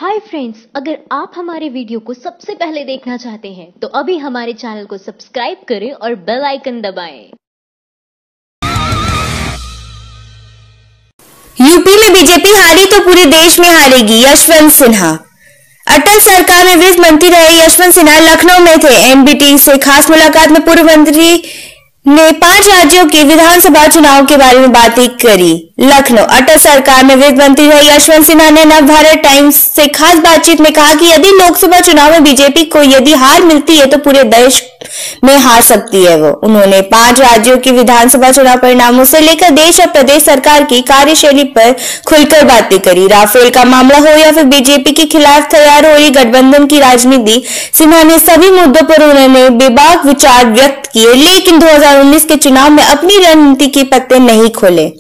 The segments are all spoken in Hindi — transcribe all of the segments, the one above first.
हाय फ्रेंड्स, अगर आप हमारे वीडियो को सबसे पहले देखना चाहते हैं तो अभी हमारे चैनल को सब्सक्राइब करें और बेल आइकन दबाएं। यूपी में बीजेपी हारी तो पूरे देश में हारेगी, यशवंत सिन्हा। अटल सरकार में वित्त मंत्री रहे यशवंत सिन्हा लखनऊ में थे। एनबीटी से खास मुलाकात में पूर्व मंत्री ने 5 राज्यों के विधानसभा चुनाव के बारे में बातें करी। लखनऊ अटल सरकार में वित्त मंत्री रहे यशवंत सिन्हा ने नवभारत टाइम्स से खास बातचीत में कहा कि यदि लोकसभा चुनाव में बीजेपी को यदि हार मिलती है तो पूरे देश में हार सकती है। उन्होंने 5 राज्यों के विधानसभा चुनाव परिणामों से लेकर देश और प्रदेश सरकार की कार्यशैली पर खुलकर बातें करी। राफेल का मामला हो या फिर बीजेपी के खिलाफ तैयार हो रही गठबंधन की राजनीति, सिन्हा ने सभी मुद्दों पर उन्होंने बेबाक विचार व्यक्त किए, लेकिन 2019 के चुनाव में अपनी रणनीति के पत्ते नहीं खोले।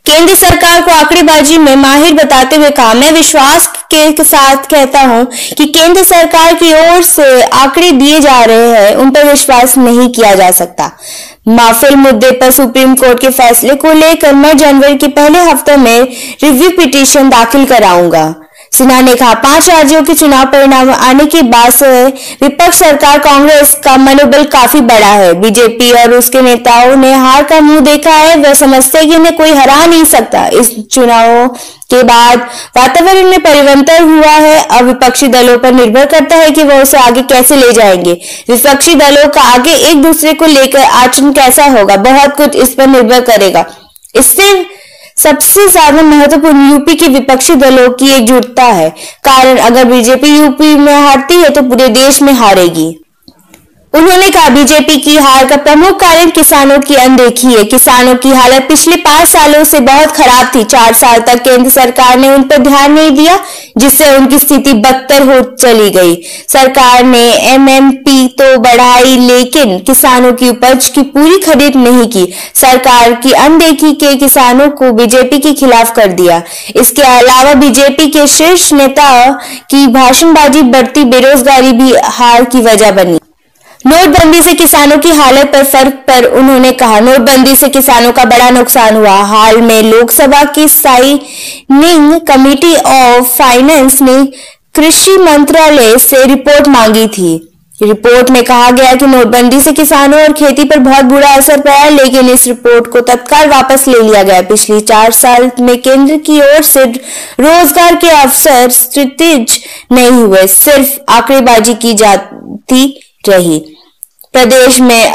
केंद्र सरकार को आंकड़ेबाजी में माहिर बताते हुए कहा, मैं विश्वास के साथ कहता हूं कि केंद्र सरकार की ओर से आंकड़े दिए जा रहे हैं, उन पर विश्वास नहीं किया जा सकता। माफिल मुद्दे पर सुप्रीम कोर्ट के फैसले को लेकर मैं जनवरी के पहले हफ्ते में रिव्यू पिटीशन दाखिल कराऊंगा। सिन्हा ने कहा, 5 राज्यों के चुनाव परिणाम आने के बाद से विपक्ष सरकार कांग्रेस का मनोबल काफी बढ़ा है। बीजेपी और उसके नेताओं ने हार का मुंह देखा है, वह समझते हैं कि इन्हें कोई हरा नहीं सकता। इस चुनावों के बाद वातावरण में परिवर्तन हुआ है। अब विपक्षी दलों पर निर्भर करता है कि वह उसे आगे कैसे ले जाएंगे। विपक्षी दलों का आगे एक दूसरे को लेकर आचरण कैसा होगा, बहुत कुछ इस पर निर्भर करेगा। इससे सबसे ज्यादा महत्वपूर्ण यूपी के विपक्षी दलों की एकजुटता है। कारण अगर बीजेपी यूपी में हारती है तो पूरे देश में हारेगी। उन्होंने कहा, बीजेपी की हार का प्रमुख कारण किसानों की अनदेखी है। किसानों की हालत पिछले 5 सालों से बहुत खराब थी। 4 साल तक केंद्र सरकार ने उन पर ध्यान नहीं दिया, जिससे उनकी स्थिति बदतर हो चली गई। सरकार ने एमएसपी तो बढ़ाई, लेकिन किसानों की उपज की पूरी खरीद नहीं की। सरकार की अनदेखी के किसानों को बीजेपी के खिलाफ कर दिया। इसके अलावा बीजेपी के शीर्ष नेताओं की भाषणबाजी, बढ़ती बेरोजगारी भी हार की वजह बनी। नोटबंदी से किसानों की हालत पर फर्क पर उन्होंने कहा, नोटबंदी से किसानों का बड़ा नुकसान हुआ। हाल में लोकसभा की स्टैंडिंग कमेटी ऑफ फाइनेंस ने कृषि मंत्रालय से रिपोर्ट मांगी थी। रिपोर्ट में कहा गया कि नोटबंदी से किसानों और खेती पर बहुत बुरा असर पड़ा, लेकिन इस रिपोर्ट को तत्काल वापस ले लिया गया। पिछले 4 साल में केंद्र की ओर से रोजगार के अवसर सृजित नहीं हुए, सिर्फ आंकड़ेबाजी की जाती रही। प्रदेश में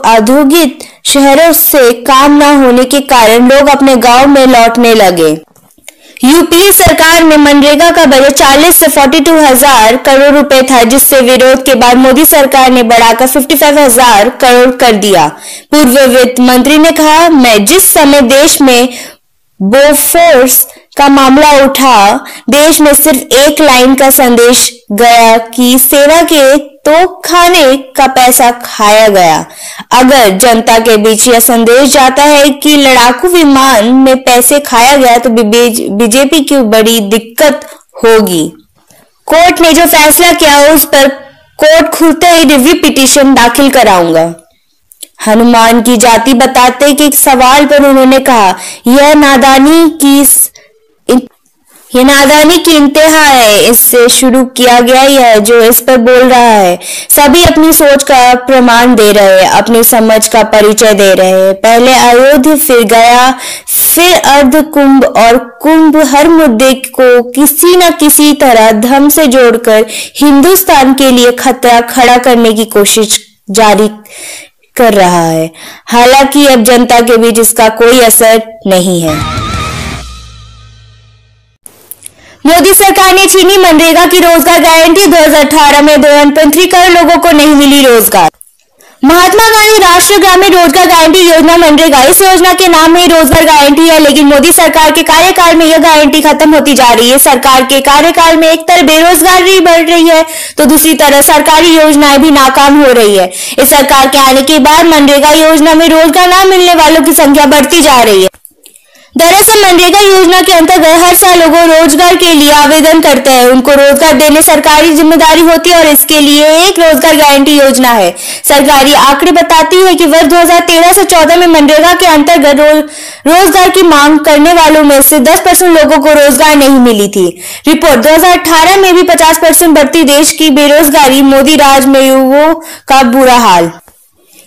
औद्योगिक शहरों से काम न होने के कारण लोग अपने गांव में लौटने लगे। यूपीए सरकार में मनरेगा का बजट 40 से 42,000 करोड़ रुपए था, जिससे विरोध के बाद मोदी सरकार ने बढ़ाकर 55,000 करोड़ कर दिया। पूर्व वित्त मंत्री ने कहा, मैं जिस समय देश में बोफोर्स का मामला उठा, देश में सिर्फ एक लाइन का संदेश गया कि सेना के तो खाने का पैसा खाया गया। अगर जनता के बीच यह संदेश जाता है कि लड़ाकू विमान में पैसे खाया गया तो बीजेपी की बड़ी दिक्कत होगी। कोर्ट ने जो फैसला किया उस पर कोर्ट खुलते ही रिव्यू पिटीशन दाखिल कराऊंगा। हनुमान की जाति बताते कि सवाल पर उन्होंने कहा, यह नादानी की इंतहा है। इससे शुरू किया गया यह जो इस पर बोल रहा है, सभी अपनी सोच का प्रमाण दे रहे हैं, अपनी समझ का परिचय दे रहे हैं। पहले अयोध्या, फिर गया, फिर अर्ध कुंभ और कुंभ। हर मुद्दे को किसी न किसी तरह धर्म से जोड़कर हिंदुस्तान के लिए खतरा खड़ा करने की कोशिश जारी कर रहा है। हालांकि अब जनता के बीच इसका कोई असर नहीं है। मोदी सरकार ने छीनी मनरेगा की रोजगार गारंटी। 2018 में 1.3 करोड़ लोगों को नहीं मिली रोजगार। महात्मा गांधी राष्ट्रीय ग्रामीण रोजगार गारंटी योजना मनरेगा, इस योजना के नाम में रोजगार गारंटी है, लेकिन मोदी सरकार के कार्यकाल में यह गारंटी खत्म होती जा रही है। सरकार के कार्यकाल में एक तरफ बेरोजगारी बढ़ रही है तो दूसरी तरफ सरकारी योजनाएं भी नाकाम हो रही है। इस सरकार के आने के बाद मनरेगा योजना में रोजगार न मिलने वालों की संख्या बढ़ती जा रही है। दरअसल मनरेगा योजना के अंतर्गत हर साल लोग रोजगार के लिए आवेदन करते हैं। उनको रोजगार देने सरकारी जिम्मेदारी होती है और इसके लिए एक रोजगार गारंटी योजना है। सरकारी आंकड़े बताती है कि वर्ष 2013 से 14 में मनरेगा के अंतर्गत रोजगार की मांग करने वालों में से 10% लोगों को रोजगार नहीं मिली थी। रिपोर्ट 2018 में भी 50% बढ़ती देश की बेरोजगारी, मोदी राज में युवाओं का बुरा हाल।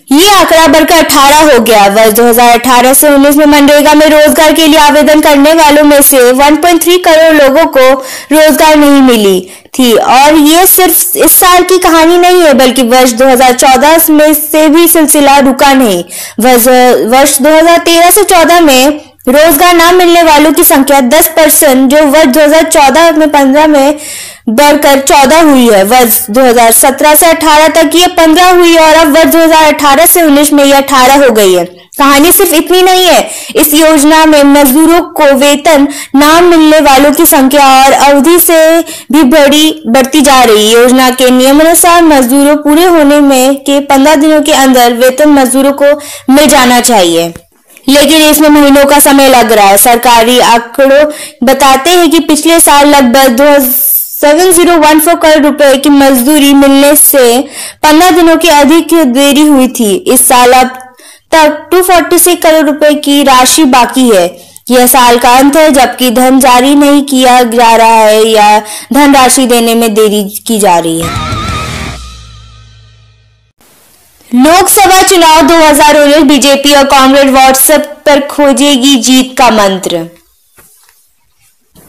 ये आंकड़ा बढ़कर 18 हो गया। वर्ष 2018 से 19 में मनरेगा में रोजगार के लिए आवेदन करने वालों में से 1.3 करोड़ लोगों को रोजगार नहीं मिली थी। और ये सिर्फ इस साल की कहानी नहीं है, बल्कि वर्ष 2014 में से भी सिलसिला रुका नहीं। वर्ष 2013 से 14 में रोजगार न मिलने वालों की संख्या 10%, जो वर्ष 2014 में 15 में बढ़कर 14 हुई है। वर्ष 2017 से 18 तक ये 15 हुई और अब वर्ष 2018 से 19 में ये 18 हो गई है। कहानी सिर्फ इतनी नहीं है, इस योजना में मजदूरों को वेतन न मिलने वालों की संख्या और अवधि से भी बढ़ती जा रही है। योजना के नियमानुसार मजदूरों पूरे होने में के 15 दिनों के अंदर वेतन मजदूरों को मिल जाना चाहिए, लेकिन इसमें महीनों का समय लग रहा है। सरकारी आंकड़े बताते हैं कि पिछले साल लगभग 7014 करोड़ रुपए की मजदूरी मिलने से 15 दिनों की अधिक देरी हुई थी। इस साल अब तक 246 करोड़ रुपए की राशि बाकी है। यह साल का अंत है, जबकि धन जारी नहीं किया जा रहा है या धनराशि देने में देरी की जा रही है। लोकसभा चुनाव 2019, बीजेपी और कांग्रेस व्हाट्सएप पर खोजेगी जीत का मंत्र।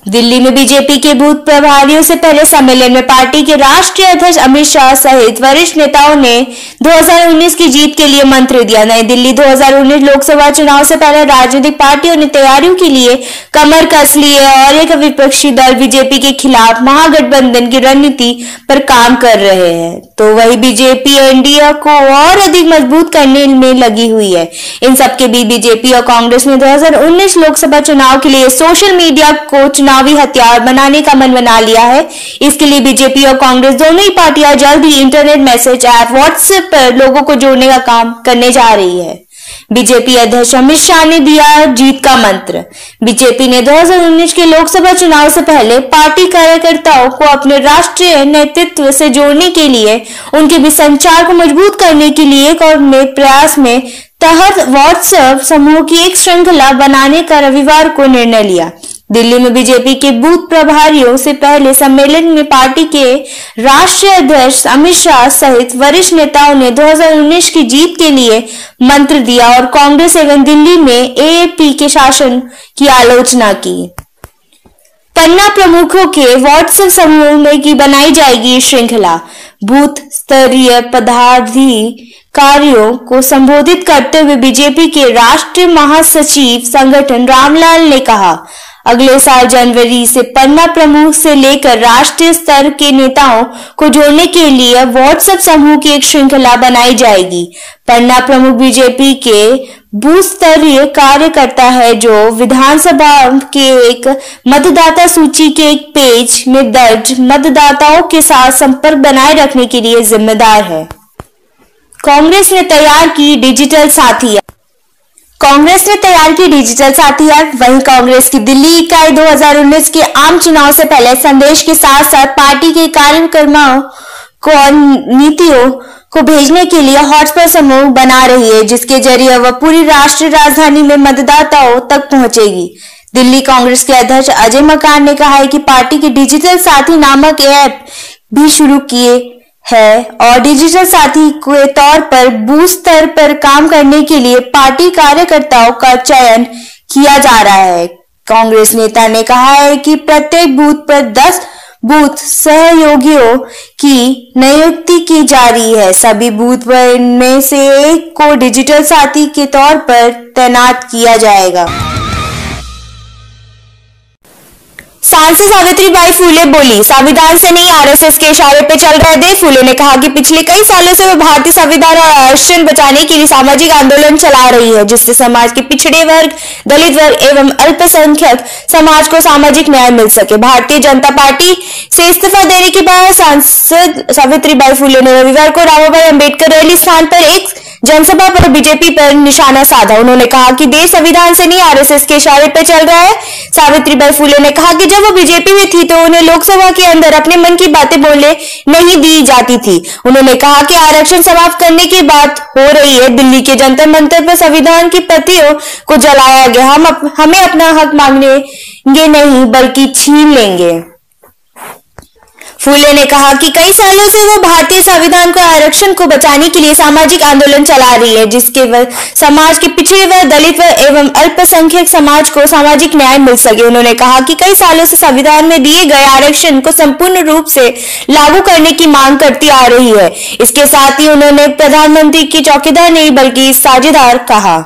दिल्ली में बीजेपी के बूथ प्रभारियों से पहले सम्मेलन में पार्टी के राष्ट्रीय अध्यक्ष अमित शाह सहित वरिष्ठ नेताओं ने 2019 की जीत के लिए मंत्र दिया। नई दिल्ली 2019 लोकसभा चुनाव से पहले राजनीतिक पार्टियों ने तैयारियों के लिए कमर कस ली है और एक विपक्षी दल बीजेपी के खिलाफ महागठबंधन की रणनीति पर काम कर रहे हैं, तो वही बीजेपी एनडीए को और अधिक मजबूत करने में लगी हुई है। इन सबके बीच बीजेपी और कांग्रेस ने 2019 लोकसभा चुनाव के लिए सोशल मीडिया को चुनावी हथियार बनाने का मन बना लिया है। इसके लिए बीजेपी और कांग्रेस दोनों ही पार्टियां जल्द ही इंटरनेट मैसेज ऐप व्हाट्सएप पर लोगों को जोड़ने का काम करने जा रही है। बीजेपी अध्यक्ष अमित शाह ने दिया जीत का मंत्र। बीजेपी ने 2019 के लोकसभा चुनाव से पहले पार्टी कार्यकर्ताओं को अपने राष्ट्रीय नेतृत्व से जोड़ने के लिए उनके बीच संचार को मजबूत करने के लिए एक और नए प्रयास में तहत व्हाट्सएप समूह की एक श्रृंखला बनाने का रविवार को निर्णय लिया। दिल्ली में बीजेपी के बूथ प्रभारियों से पहले सम्मेलन में पार्टी के राष्ट्रीय अध्यक्ष अमित शाह सहित वरिष्ठ नेताओं ने 2019 की जीत के लिए मंत्र दिया और कांग्रेस एवं दिल्ली में एएपी के शासन की आलोचना की। पन्ना प्रमुखों के व्हाट्सएप समूह में की बनाई जाएगी श्रृंखला। बूथ स्तरीय पदाधिकारियों को संबोधित करते हुए बीजेपी के राष्ट्रीय महासचिव संगठन रामलाल ने कहा, अगले साल जनवरी से पन्ना प्रमुख से लेकर राष्ट्रीय स्तर के नेताओं को जोड़ने के लिए व्हाट्सएप समूह की एक श्रृंखला बनाई जाएगी। पन्ना प्रमुख बीजेपी के बूथ स्तरीय कार्यकर्ता है जो विधानसभा के एक मतदाता सूची के एक पेज में दर्ज मतदाताओं के साथ संपर्क बनाए रखने के लिए जिम्मेदार है। कांग्रेस ने तैयार की डिजिटल साथी ऐप। वहीं कांग्रेस की दिल्ली इकाई 2019 के आम चुनाव से पहले संदेश के साथ साथ पार्टी के कार्यक्रमों को और नीतियों को भेजने के लिए हॉटस्पॉट समूह बना रही है, जिसके जरिए वह पूरी राष्ट्रीय राजधानी में मतदाताओं तक पहुंचेगी। दिल्ली कांग्रेस के अध्यक्ष अजय मकान ने कहा है कि पार्टी की डिजिटल साथी नामक ऐप भी शुरू किए है और डिजिटल साथी के तौर पर बूथ स्तर पर काम करने के लिए पार्टी कार्यकर्ताओं का चयन किया जा रहा है। कांग्रेस नेता ने कहा है कि प्रत्येक बूथ पर 10 बूथ सहयोगियों की नियुक्ति की जा रही है। सभी बूथ पर में से एक को डिजिटल साथी के तौर पर तैनात किया जाएगा। सांसद सावित्रीबाई फूले बोली, संविधान से नहीं आरएसएस के इशारे पे चल रहे थे। फूले ने कहा कि पिछले कई सालों से वह भारतीय संविधान और आरक्षण बचाने के लिए सामाजिक आंदोलन चला रही है, जिससे समाज के पिछड़े वर्ग, दलित वर्ग एवं अल्पसंख्यक समाज को सामाजिक न्याय मिल सके। भारतीय जनता पार्टी से इस्तीफा देने के बाद सांसद सावित्रीबाई फूले ने रविवार को रामाबाई अंबेडकर रैली स्थान पर एक जनसभा पर बीजेपी पर निशाना साधा। उन्होंने कहा कि देश संविधान से नहीं आरएसएस के इशारे पर चल रहा है। सावित्रीबाई फुले ने कहा कि जब वो बीजेपी में थी तो उन्हें लोकसभा के अंदर अपने मन की बातें बोलने नहीं दी जाती थी। उन्होंने कहा कि आरक्षण समाप्त करने की बात हो रही है। दिल्ली के जंतर मंतर पर संविधान की प्रतियों को जलाया गया। हमें अपना हक मांगेंगे नहीं बल्कि छीन लेंगे। फुले ने कहा कि कई सालों से वो भारतीय संविधान को आरक्षण को बचाने के लिए सामाजिक आंदोलन चला रही है, जिसके समाज के पिछड़े वर्ग, दलित वर्ग एवं अल्पसंख्यक समाज को सामाजिक न्याय मिल सके। उन्होंने कहा कि कई सालों से संविधान में दिए गए आरक्षण को संपूर्ण रूप से लागू करने की मांग करती आ रही है। इसके साथ ही उन्होंने प्रधानमंत्री की चौकीदार नहीं बल्कि साझेदार कहा।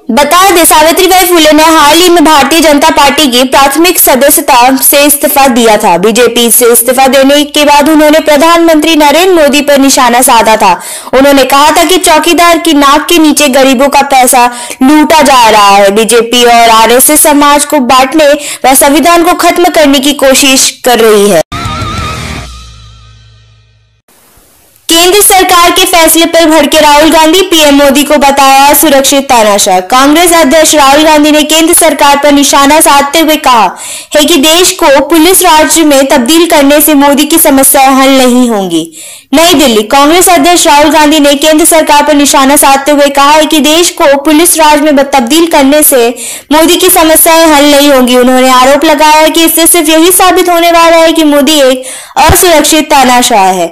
बता दें, सावित्रीबाई फुले ने हाल ही में भारतीय जनता पार्टी की प्राथमिक सदस्यता से इस्तीफा दिया था। बीजेपी से इस्तीफा देने के बाद उन्होंने प्रधानमंत्री नरेंद्र मोदी पर निशाना साधा था। उन्होंने कहा था कि चौकीदार की नाक के नीचे गरीबों का पैसा लूटा जा रहा है। बीजेपी और आरएसएस समाज को बांटने व संविधान को खत्म करने की कोशिश कर रही है। केंद्र सरकार के फैसले पर भड़के राहुल गांधी, पीएम मोदी को बताया सुरक्षित तानाशाह। कांग्रेस अध्यक्ष राहुल गांधी ने केंद्र सरकार पर निशाना साधते हुए कहा है कि देश को पुलिस राज्य में तब्दील करने से मोदी की समस्याएं हल नहीं होंगी। नई दिल्ली, कांग्रेस अध्यक्ष राहुल गांधी ने केंद्र सरकार पर निशाना साधते हुए कहा है कि देश को पुलिस राज्य में तब्दील करने से मोदी की समस्याएं हल नहीं होंगी। उन्होंने आरोप लगाया है कि इससे सिर्फ यही साबित होने वाला है कि मोदी एक असुरक्षित तानाशाह है।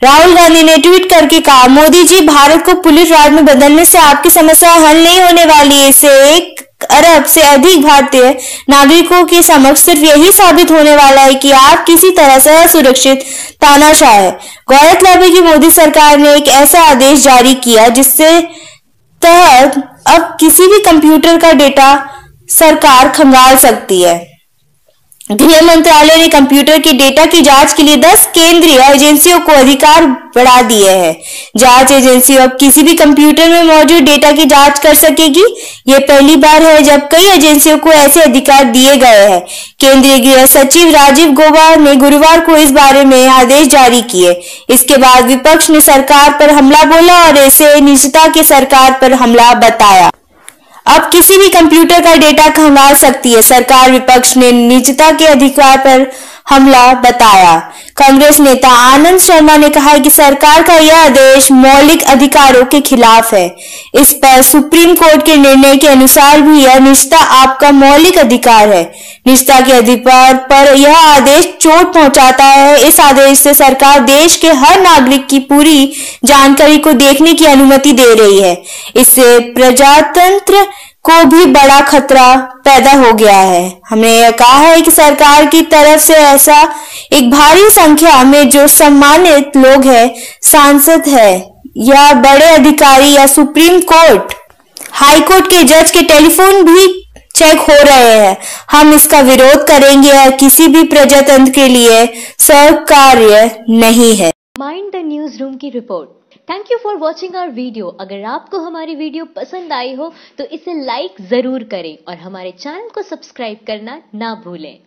राहुल गांधी ने ट्वीट करके कहा, मोदी जी, भारत को पुलिस राज में बदलने से आपकी समस्या हल नहीं होने वाली है। इससे 1 अरब से अधिक भारतीय नागरिकों के समक्ष सिर्फ यही साबित होने वाला है कि आप किसी तरह से असुरक्षित तानाशाह है। गौरतलब है कि मोदी सरकार ने एक ऐसा आदेश जारी किया जिससे तहत अब किसी भी कंप्यूटर का डेटा सरकार खंगाल सकती है। गृह मंत्रालय ने कंप्यूटर के डेटा की जांच के लिए 10 केंद्रीय एजेंसियों को अधिकार बढ़ा दिए हैं। जांच एजेंसी अब किसी भी कंप्यूटर में मौजूद डेटा की जांच कर सकेगी। ये पहली बार है जब कई एजेंसियों को ऐसे अधिकार दिए गए हैं। केंद्रीय गृह सचिव राजीव गौबा ने गुरुवार को इस बारे में आदेश जारी किए। इसके बाद विपक्ष ने सरकार पर हमला बोला और इसे निजता की सरकार पर हमला बताया। अब किसी भी कंप्यूटर का डेटा खंगाल सकती है सरकार, विपक्ष ने निजता के अधिकार पर हमला बताया। कांग्रेस नेता आनंद शर्मा ने कहा है कि सरकार का यह आदेश मौलिक अधिकारों के खिलाफ है। इस पर सुप्रीम कोर्ट के निर्णय के अनुसार भी यह निजता आपका मौलिक अधिकार है। निजता के अधिकार पर यह आदेश चोट पहुंचाता है। इस आदेश से सरकार देश के हर नागरिक की पूरी जानकारी को देखने की अनुमति दे रही है। इससे प्रजातंत्र को भी बड़ा खतरा पैदा हो गया है। हमने यह कहा है कि सरकार की तरफ से ऐसा एक भारी संख्या में जो सम्मानित लोग हैं, सांसद है या बड़े अधिकारी या सुप्रीम कोर्ट, हाई कोर्ट के जज के टेलीफोन भी चेक हो रहे हैं। हम इसका विरोध करेंगे और किसी भी प्रजातंत्र के लिए स्वीकार्य नहीं है। माइंड द न्यूज रूम की रिपोर्ट। Thank you for watching our video. अगर आपको हमारी वीडियो पसंद आई हो तो इसे लाइक जरूर करें और हमारे चैनल को सब्सक्राइब करना ना भूलें।